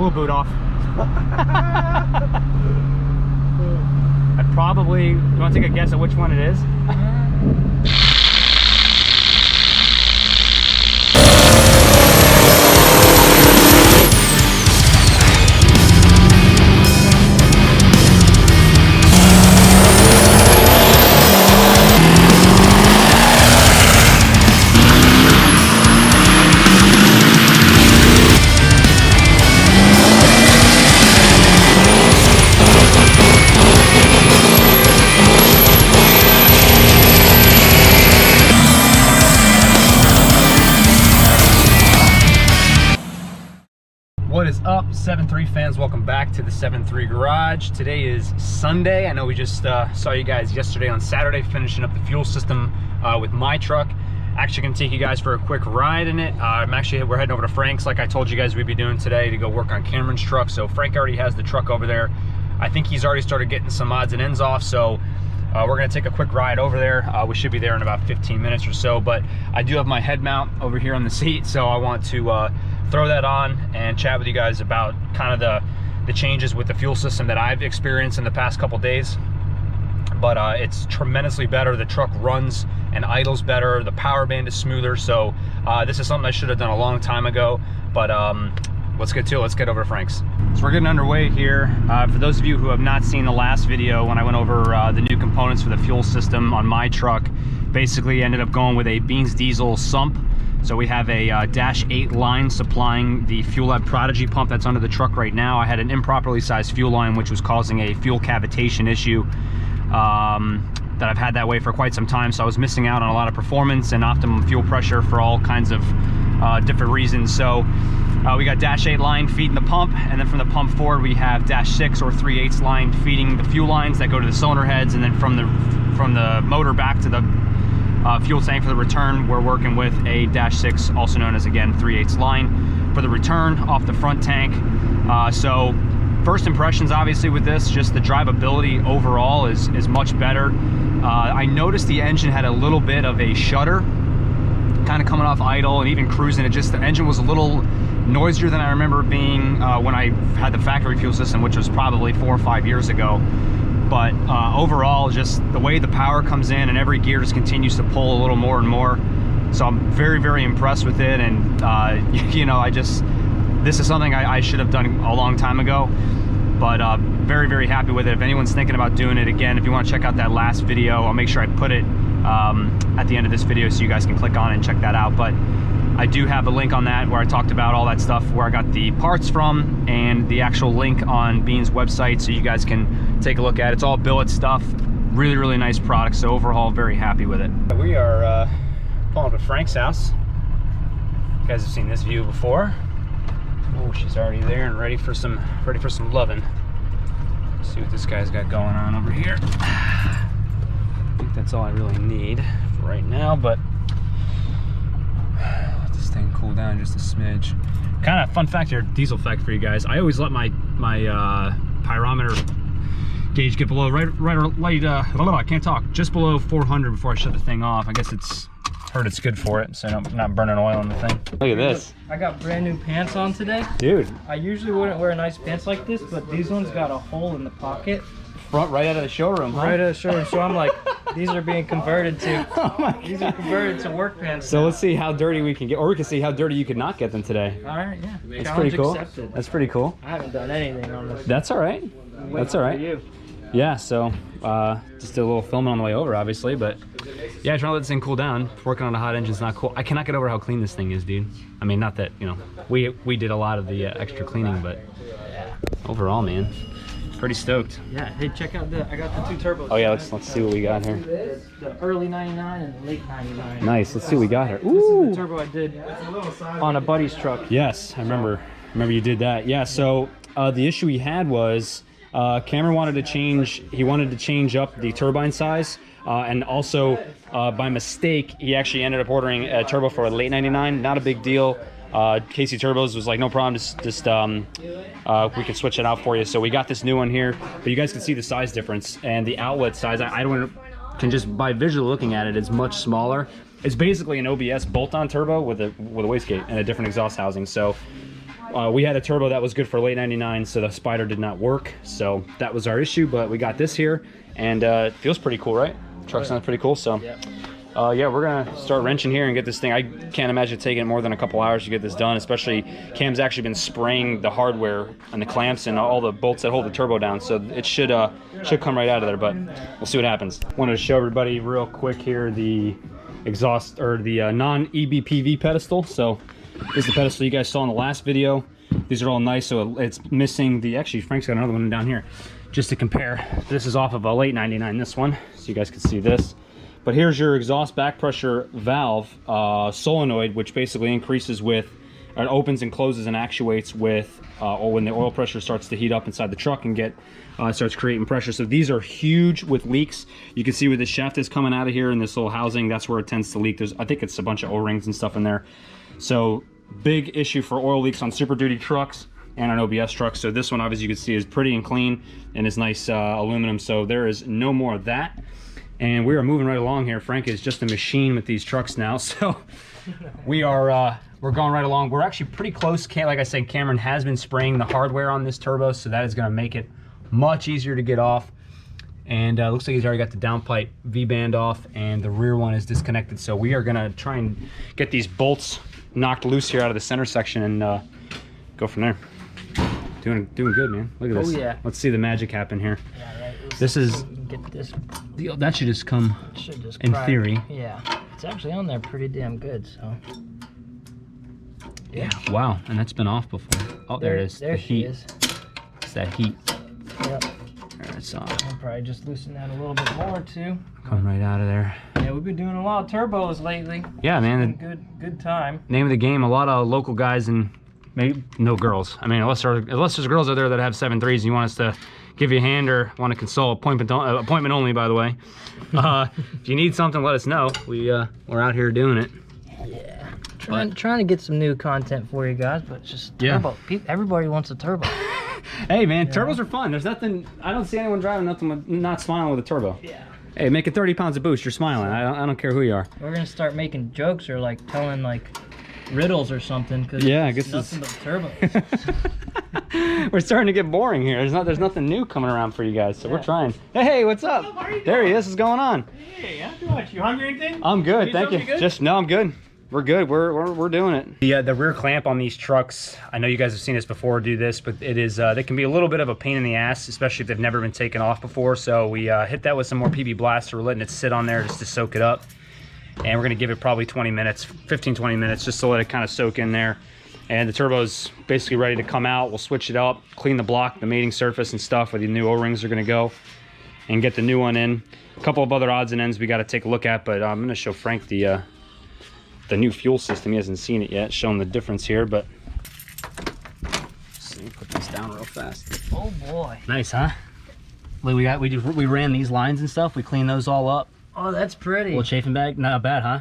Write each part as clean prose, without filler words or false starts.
tool boot off. I probably, you want to take a guess at which one it is? What is up, 7.3 fans? Welcome back to the 7.3 Garage. Today is Sunday. I know we just saw you guys yesterday on Saturday finishing up the fuel system with my truck. Actually gonna take you guys for a quick ride in it. We're heading over to Frank's like I told you guys we'd be doing today to go work on Cameron's truck. So Frank already has the truck over there. I think he's already started getting some odds and ends off. So we're gonna take a quick ride over there. We should be there in about 15 minutes or so, but I do have my head mount over here on the seat. So I want to throw that on and chat with you guys about kind of the changes with the fuel system that I've experienced in the past couple days. But it's tremendously better. The truck runs and idles better. The power band is smoother. So this is something I should have done a long time ago, but let's get to it. Let's get over to Frank's. So we're getting underway here. For those of you who have not seen the last video when I went over the new components for the fuel system on my truck, basically ended up going with a Beans diesel sump. So we have a Dash 8 line supplying the Fuel Lab Prodigy pump that's under the truck right now. I had an improperly sized fuel line which was causing a fuel cavitation issue that I've had that way for quite some time. So I was missing out on a lot of performance and optimum fuel pressure for all kinds of different reasons. So we got Dash 8 line feeding the pump, and then from the pump forward we have Dash 6 or 3/8 line feeding the fuel lines that go to the cylinder heads, and then from the motor back to the fuel tank for the return, we're working with a Dash 6, also known as, again, 3/8 line for the return off the front tank. So first impressions, obviously, with this, just the drivability overall is much better. I noticed the engine had a little bit of a shudder, kind of coming off idle and even cruising. The engine was a little noisier than I remember being when I had the factory fuel system, which was probably 4 or 5 years ago. But overall, just the way the power comes in and every gear just continues to pull a little more and more. So I'm very, very impressed with it. And you know, this is something I should have done a long time ago, but very, very happy with it. If anyone's thinking about doing it again, if you want to check out that last video, I'll make sure I put it at the end of this video so you guys can click on it and check that out. But I do have a link on that where I talked about all that stuff, where I got the parts from, and the actual link on Bean's website so you guys can take a look at it. It's all billet stuff. Really, really nice product. So overall, very happy with it. We are pulling up at Frank's house. You guys have seen this view before. Oh, she's already there and ready for some loving. Let's see what this guy's got going on over here. I think that's all I really need for right now, but let this thing cool down just a smidge. Kind of fun fact here, diesel fact for you guys. I always let my pyrometer gauge get below I can't talk, just below 400 before I shut the thing off. I guess it's heard it's good for it, so I'm not burning oil on the thing. Look at this. I got brand new pants on today. Dude. I usually wouldn't wear nice pants like this, but these ones got a hole in the pocket. Front right out of the showroom, huh? Right out of the showroom. So I'm like, these are being converted to, these are converted to work pants. So let's see how dirty we can get, or we can see how dirty you could not get them today. All right, yeah. That's pretty cool. Accepted. That's pretty cool. I haven't done anything on this. That's all right. That's all right. You. Yeah, so just did a little filming on the way over, obviously, but yeah, trying to let this thing cool down. Working on a hot engine's not cool. I cannot get over how clean this thing is, dude. I mean, not that, you know, we did a lot of the extra cleaning, but overall, man, pretty stoked. Yeah, hey, check out I got the 2 turbos. Oh yeah, let's see what we got here. The early 99 and the late 99. Nice, let's see what we got here. Ooh. This is the turbo I did on a buddy's truck. Yes, I remember you did that. Yeah, so the issue he had was Cameron wanted to change up the turbine size, and also by mistake he actually ended up ordering a turbo for a late 99. Not a big deal. KC Turbos was like, no problem, just we can switch it out for you. So we got this new one here, but you guys can see the size difference and the outlet size. I can just by visually looking at it, it's much smaller. It's basically an OBS bolt-on turbo with a wastegate and a different exhaust housing. So We had a turbo that was good for late 99, so the spider did not work. So that was our issue, but we got this here, and it feels pretty cool, right? Truck sounds pretty cool, so. Yeah, we're gonna start wrenching here and get this thing. I can't imagine taking it more than a couple hours to get this done, especially Cam's actually been spraying the hardware and the clamps and all the bolts that hold the turbo down, so it should come right out of there, but we'll see what happens. Wanted to show everybody real quick here the exhaust, or the non-EBPV pedestal. So this is the pedestal you guys saw in the last video. These are all nice, so it's missing the, actually Frank's got another one down here just to compare. This is off of a late 99, this one, so you guys can see this. But here's your exhaust back pressure valve solenoid, which basically increases with, or opens and closes and actuates with, or when the oil pressure starts to heat up inside the truck and starts creating pressure. So these are huge with leaks. You can see where the shaft is coming out of here in this little housing. That's where it tends to leak. I think it's a bunch of O-rings and stuff in there. So big issue for oil leaks on Super Duty trucks and on OBS trucks. So this one, obviously, you can see is pretty and clean and is nice aluminum. So there is no more of that. And we are moving right along here. Frank is just a machine with these trucks now, so we're going right along. We're actually pretty close. Like I said, Cameron has been spraying the hardware on this turbo, so that is going to make it much easier to get off. And looks like he's already got the downpipe V-band off, and the rear one is disconnected. So we are going to try and get these bolts knocked loose here out of the center section and go from there. Doing good, man. Look at this. Oh yeah. Let's see the magic happen here. Yeah, right. This is. Get this. That should just come. Should just in theory. Yeah, it's actually on there pretty damn good. So. Yeah. Wow, and that's been off before. Oh, there it is. There the she heat. is. It's that heat. Yep. There it's on. I'll probably just loosen that a little bit more too. Come right out of there. Yeah, we've been doing a lot of turbos lately. Yeah, man. Good time. Name of the game. A lot of local guys and maybe no girls. I mean, unless there's girls out there that have 7.3s and you want us to give you a hand or want to consult, appointment only, by the way. If you need something, let us know. We're out here doing it. Yeah. Trying to get some new content for you guys, but it's just turbo. Yeah. Everybody wants a turbo. Hey man, turbos are fun. There's nothing. I don't see anyone driving not smiling with a turbo. Yeah. Hey, making 30 pounds of boost, you're smiling. I don't care who you are. We're gonna start making jokes or like telling like riddles or something. Cause yeah, I guess nothing but turbos. We're starting to get boring here. There's nothing new coming around for you guys, so we're trying. Hey, what's up? How are you there doing? he is. What's going on? Hey, not too much. You hungry or anything? I'm good, thank you. Good? No, I'm good. We're good. We're doing it. The rear clamp on these trucks, I know you guys have seen this before do this, but it is they can be a little bit of a pain in the ass, especially if they've never been taken off before. So we hit that with some more PB Blaster. We're letting it sit on there just to soak it up. And we're gonna give it probably 20 minutes, 15-20 minutes, just to let it kind of soak in there. And the turbo's basically ready to come out. We'll switch it up, clean the block, the mating surface and stuff where the new O-rings are gonna go, and get the new one in. A couple of other odds and ends we gotta take a look at, but I'm gonna show Frank the new fuel system. He hasn't seen it yet, showing the difference here, but let's see, put this down real fast. Oh boy. Nice, huh? We ran these lines and stuff. We cleaned those all up. Oh, that's pretty. Little chafing bag, not bad, huh?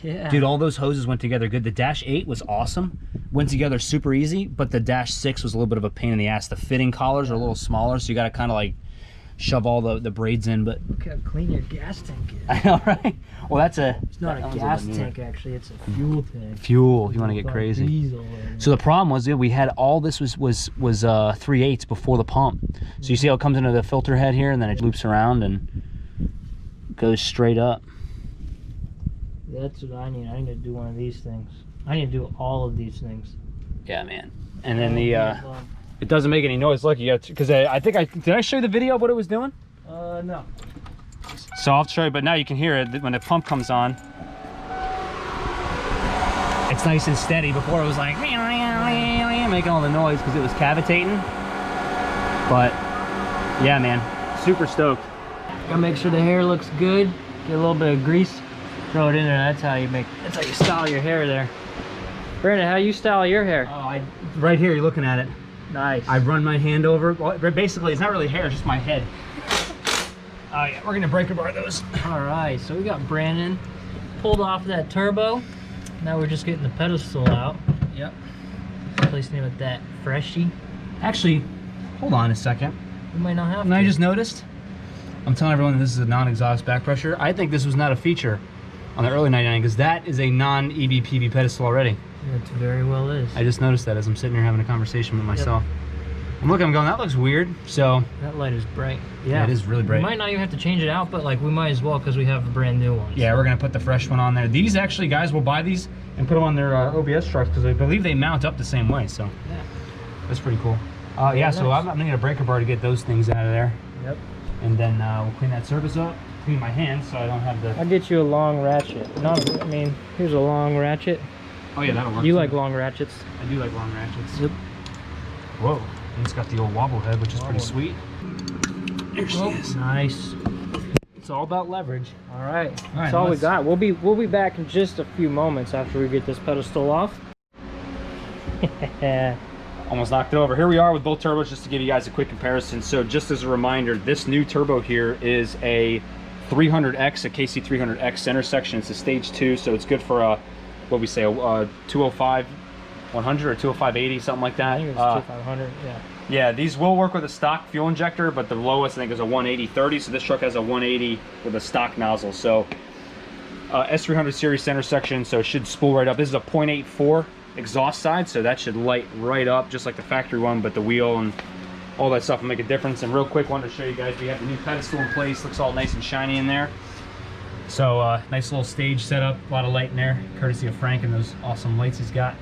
Yeah. Dude, all those hoses went together good. The Dash 8 was awesome. Went together super easy, but the Dash 6 was a little bit of a pain in the ass. The fitting collars are a little smaller, so you got to kind of like shove all the braids in, but... Look how clean your gas tank is. I know, right? Well, that's a... It's not a gas tank, actually. It's a fuel tank. Fuel. You want to get crazy. Diesel. So the problem was, we had all this was 3/8 before the pump. So you see how it comes into the filter head here, and then it loops around and goes straight up. That's what I need. I need to do one of these things. I need to do all of these things. Yeah, man. And then it doesn't make any noise. Look, you got because I think did I show you the video of what it was doing? No. So I'll show you, but now you can hear it when the pump comes on. It's nice and steady. Before it was like making all the noise because it was cavitating. But yeah, man, super stoked. Gotta make sure the hair looks good. Get a little bit of grease. Throw it in there. That's how you style your hair there. Brandon, how you style your hair? Oh, right here, you're looking at it. Nice. I run my hand over. Well, basically, it's not really hair, it's just my head. Oh yeah, we're gonna breaker bar those. All right, so we got Brandon pulled off that turbo. Now we're just getting the pedestal out. Yep. Replacing it with that Freshie. Actually, hold on a second. We might not have And I just noticed, I'm telling everyone this is a non-exhaust back pressure. I think this was not a feature on the early 99 because that is a non-EBPV pedestal already. It very well is. I just noticed that as I'm sitting here having a conversation with myself. I'm looking, I'm going, that looks weird. So that light is bright. yeah, it is really bright. We might not even have to change it out, but like we might as well because we have a brand new one. Yeah, we're gonna put the fresh one on there. These actually, guys will buy these and put them on their OBS trucks because I believe they mount up the same way. So yeah, that's pretty cool. Yeah, so I'm gonna need a breaker bar to get those things out of there. Yep. And then we'll clean that surface up, clean my hands so I don't have the... I'll get you a long ratchet. I mean, here's a long ratchet. Oh yeah, that'll work. You too. like long ratchets? I do like long ratchets. Yep. Whoa, and it's got the old wobble head, which is pretty sweet. There she is. Nice. It's all about leverage. All right, that's all we got. We'll be back in just a few moments after we get this pedestal off. Almost knocked it over. Here we are with both turbos, just to give you guys a quick comparison. So just as a reminder, this new turbo here is a 300X, a KC300X center section. It's a stage 2, so it's good for a, what we say, a 205 100 or 205 80, something like that. I think it's 2500. Yeah. Yeah, these will work with a stock fuel injector, but the lowest I think is a 180/30. So this truck has a 180 with a stock nozzle. So S300 series center section, so it should spool right up. This is a 0.84 exhaust side, so that should light right up just like the factory one, but the wheel and all that stuff will make a difference. And real quick, wanted to show you guys, we have the new pedestal in place. Looks all nice and shiny in there. So nice little stage setup, a lot of light in there, courtesy of Frank and those awesome lights he's got.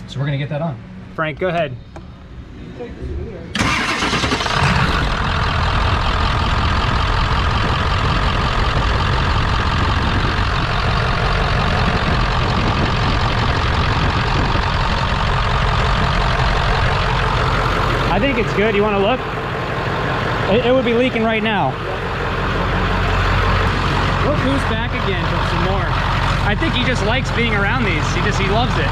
So we're gonna get that on. Frank, go ahead. I think it's good. You want to look? It would be leaking right now. We'll boost back again for some more. I think he just likes being around these. He loves it.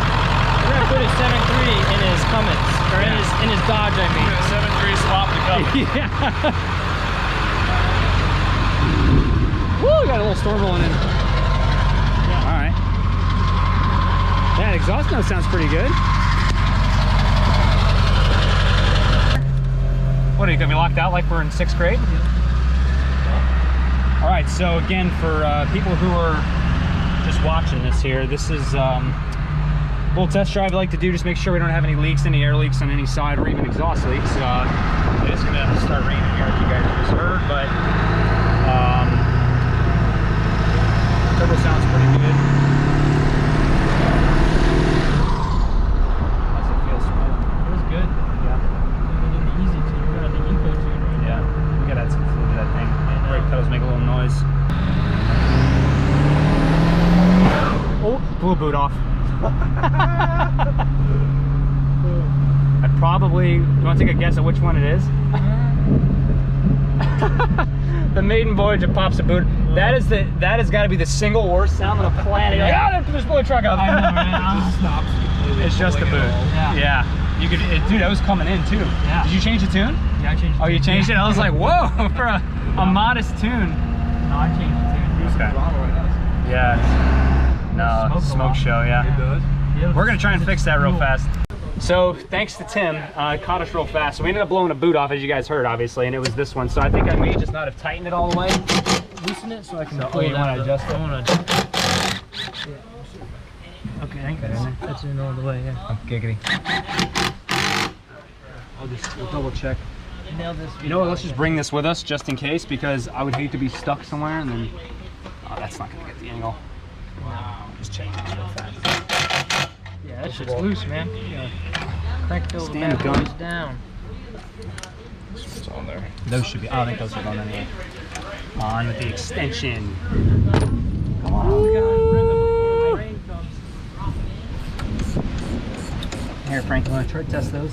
We're gonna put a 7.3 in his Cummins, or in his Dodge, I mean. 7.3 swap the Cummins. Yeah. Woo, got a little storm rolling in. Yeah. All right. Yeah, the exhaust note sounds pretty good. What, are you gonna be locked out like we're in 6th grade? Yeah. All right, so again, for people who are just watching this here, this is little test drive I like to do, just make sure we don't have any leaks, any air leaks on any side, or even exhaust leaks. It is gonna start raining here, as you guys just heard, but turbo sounds pretty good. How's it feel smooth? It was good. Yeah. We did the easy tune, we got the eco tune right now. Yeah. We gotta add some fluid to that thing. Brake pedals make a little noise. Oh, blew a boot off. I probably, you want to take a guess at which one it is? The maiden voyage of pops a boot. That has got to be the single worst sound on the planet. You're like, oh, just blow a truck up. I know, man. It stops completely. It's just the boot. Yeah. You could, dude, that was coming in too. Yeah. Did you change the tune? Yeah, I changed it. Oh, you changed it? I was like, whoa, for a modest tune. No, I changed it too. Okay. Yeah. No, smoke show, yeah. It does. Yeah, We're gonna try and fix that real fast. So thanks to Tim, caught us real fast. So we ended up blowing a boot off, as you guys heard, obviously, and it was this one. So I think I may just not have tightened it all the way. Loosen it so I can So, pull you want to adjust it? I want to. Okay, I think that's in all the way, yeah. Oh, giggity. We'll double check. Nail this. You know what, let's just bring this with us just in case, because I would hate to be stuck somewhere and then, oh, that's not gonna get the angle. Just check this real fast. Yeah, that shit's loose, man. Crank those Stand bad gun. boys down. It's on there. Those should be, I think those are going anyway. On with the extension. Come on. We gotta rim it before the rain comes. Here, Frank, you want to try to test those?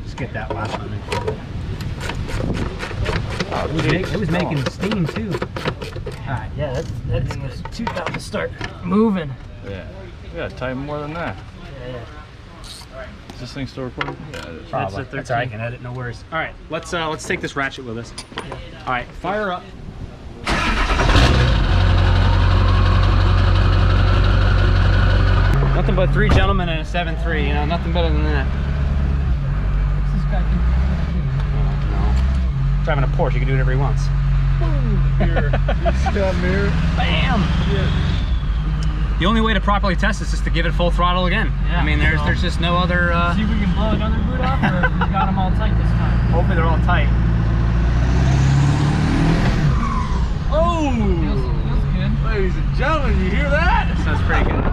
Just get that last one in. It was making steam too. Alright, yeah, that thing was too tough to start moving. Yeah. We gotta tighten more than that. Yeah. Is this thing still recording? Yeah, it is. Probably. That's a That's all right, I 13. can edit, no worries. All right, let's take this ratchet with us. All right, fire up. Nothing but 3 gentlemen and a 7.3, you know, nothing better than that. What's this guy do? No. Driving a Porsche, you can do whatever he wants. Mirror. You see that mirror? Bam! Yeah. The only way to properly test this is to give it full throttle again. Yeah, I mean, there's just no other... See if we can blow another boot off, or we got them all tight this time. Hopefully they're all tight. Oh! Feels good. Ladies and gentlemen, you hear that? Sounds pretty good.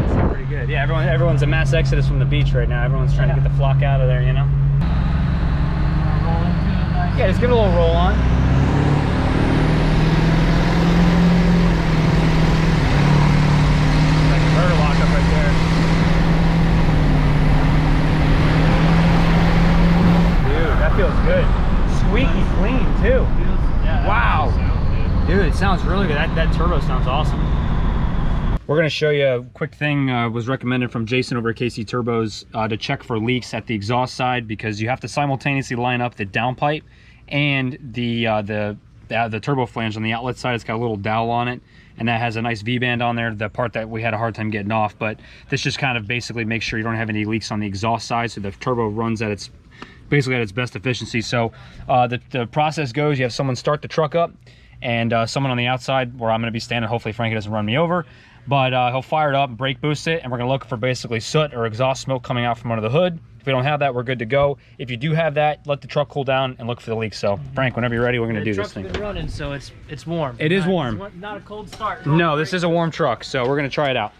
Sounds pretty good. Yeah, everyone's a mass exodus from the beach right now. Everyone's trying to get the flock out of there, you know? Roll into it nice. Yeah, just give it a little roll on. Like a converter lock up right there. Dude, that feels good. Squeaky clean too. Yeah, Wow. Dude, it sounds really good. That turbo sounds awesome. We're going to show you a quick thing was recommended from Jason over at KC Turbos to check for leaks at the exhaust side, because you have to simultaneously line up the downpipe and the turbo flange on the outlet side. It's got a little dowel on it, and that has a nice V-band on there, the part that we had a hard time getting off. But this just kind of basically makes sure you don't have any leaks on the exhaust side, so the turbo runs at its basically at its best efficiency. So the process goes, you have someone start the truck up, and someone on the outside where I'm going to be standing. Hopefully Frankie doesn't run me over, but he'll fire it up, brake boost it, and we're going to look for basically soot or exhaust smoke coming out from under the hood. If we don't have that, we're good to go. If you do have that, let the truck cool down and look for the leaks. So Frank, whenever you're ready, we're going to do this thing. The truck's been running, so it's warm. It is warm. It's not a cold start. No, this is a warm truck, so we're going to try it out.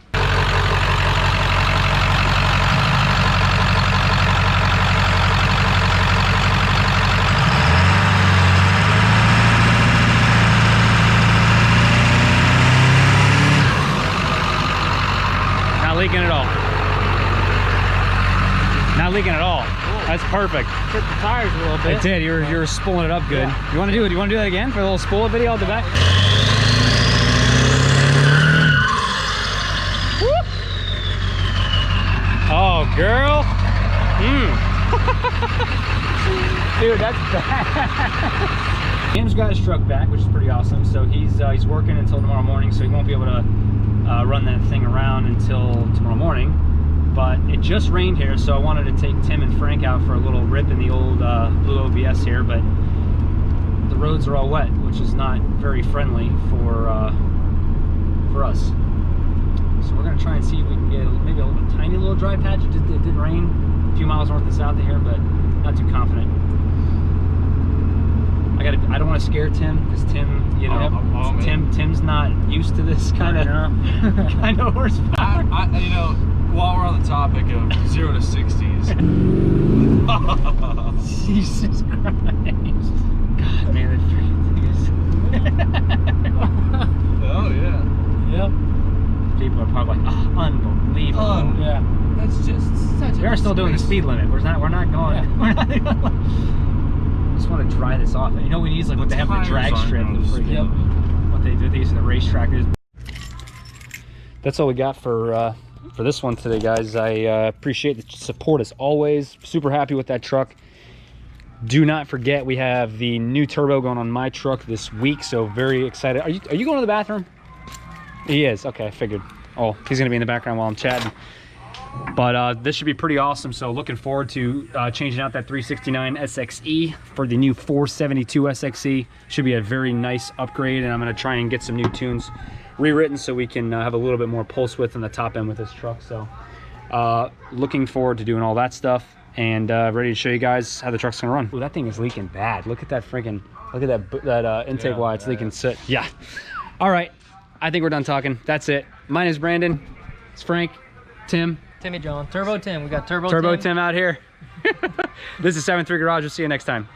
Not leaking at all. Not leaking at all. That's perfect. Hit the tires a little bit. It did. You were spooling it up good. Yeah. You want to do it? You want to do that again for a little spool video at the back? Whoop. Oh, girl. Dude, that's bad. Tim's got his truck back, which is pretty awesome. So he's working until tomorrow morning, so he won't be able to run that thing around until tomorrow morning. But it just rained here, so I wanted to take Tim and Frank out for a little rip in the old blue OBS here, but the roads are all wet, which is not very friendly for us. So we're gonna try and see if we can get maybe a tiny little dry patch. It did rain a few miles north and south of here, but not too confident. I don't want to scare Tim, because Tim, you know, Tim's not used to this kind of horsepower. You know, while we're on the topic of 0 to 60s. Jesus Christ. God, man, that freaking thing is... Oh, yeah. Yep. People are probably like, oh, unbelievable. Yeah. That's just such a... We are still doing the speed limit. We're not going... Yeah. We're not... Just want to dry this off. You know, we need like what they have in the drag strip. What they do, they use in the racetrack. That's all we got for this one today, guys. I appreciate the support as always. Super happy with that truck. Do not forget, we have the new turbo going on my truck this week, so very excited. Are you going to the bathroom? He is. Okay, I figured. Oh, he's gonna be in the background while I'm chatting. But this should be pretty awesome, so looking forward to changing out that 369 SXE for the new 472 SXE. Should be a very nice upgrade, and I'm going to try and get some new tunes rewritten so we can have a little bit more pulse width on the top end with this truck. So looking forward to doing all that stuff, and ready to show you guys how the truck's going to run. Ooh, that thing is leaking bad. Look at that freaking, look at that intake wire. It's leaking soot. Yeah. All right, I think we're done talking. That's it. My name is Brandon. It's Frank, Tim. Timmy John. Turbo Tim. We got Turbo Tim out here. This is 7-3 Garage. We'll see you next time.